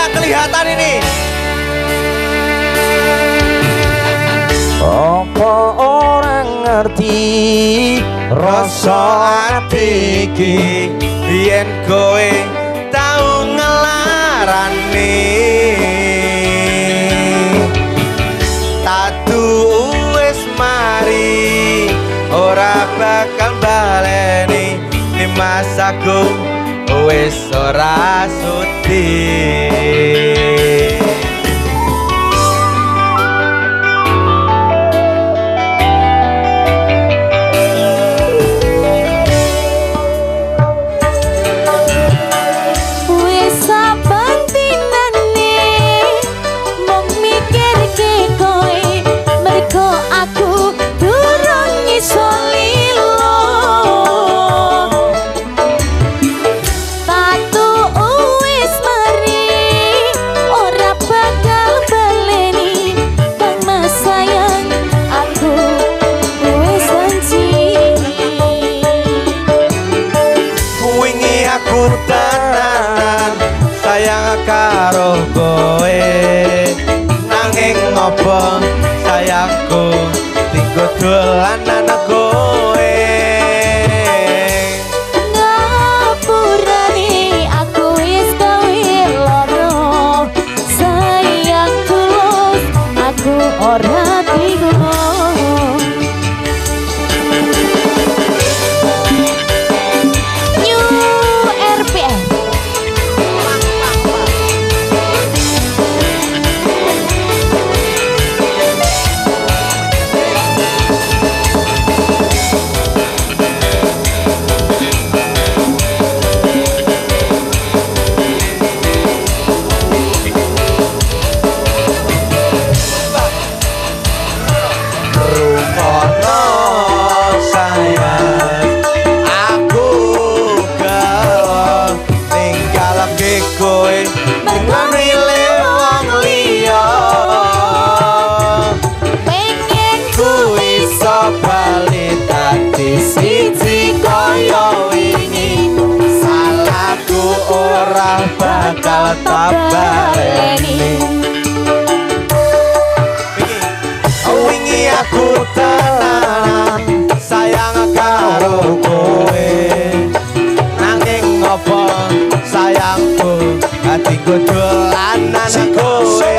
Tidak kelihatan ini. Apa orang ngerti rasa ati iki yen kowe tau ngelarani tatu wis mari ora bakal baleni ni masaku wis ora sudi. Karo kowe nanging ngopo sayangku tinggo dolanan kowe ngapurane aku wis gawe loro sayang tulus aku ora bingung. bakal tabaleni wingi aku tenan sayang karo kowe nanging ngopo sayangku hatiku dolanan kowe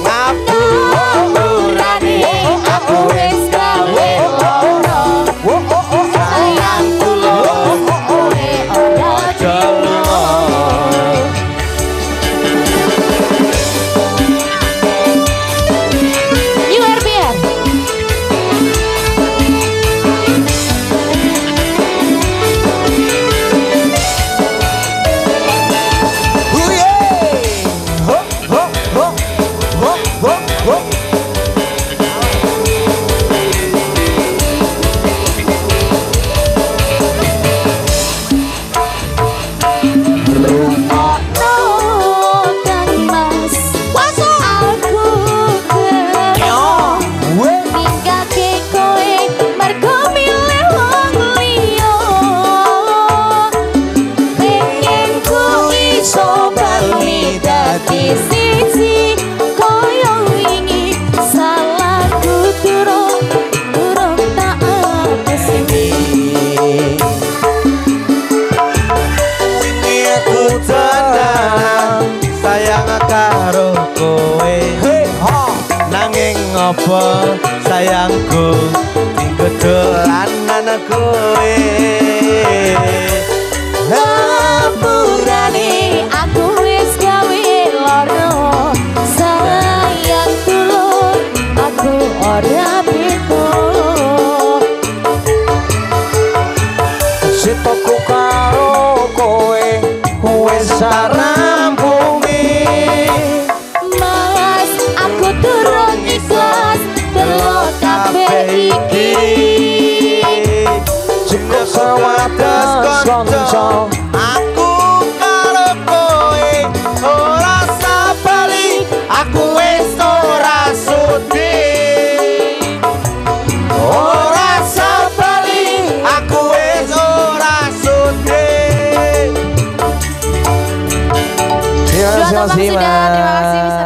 ngapurane aku wis gawe loro sayangku kowe ora jelo. Ngopo sayangku tinggo dolanan kowe ngapurane aku wis gawe loro sayang tulur aku ora bingung sitoku karo kowe wis rampumi mas aku turun ikhlas delok kabeh iki jika sawadas kanca aku karo kowe ora sabali aku wis ora sudi ora sabali aku wis ora sudi Terima kasih, Mas. Terima kasih, Mr.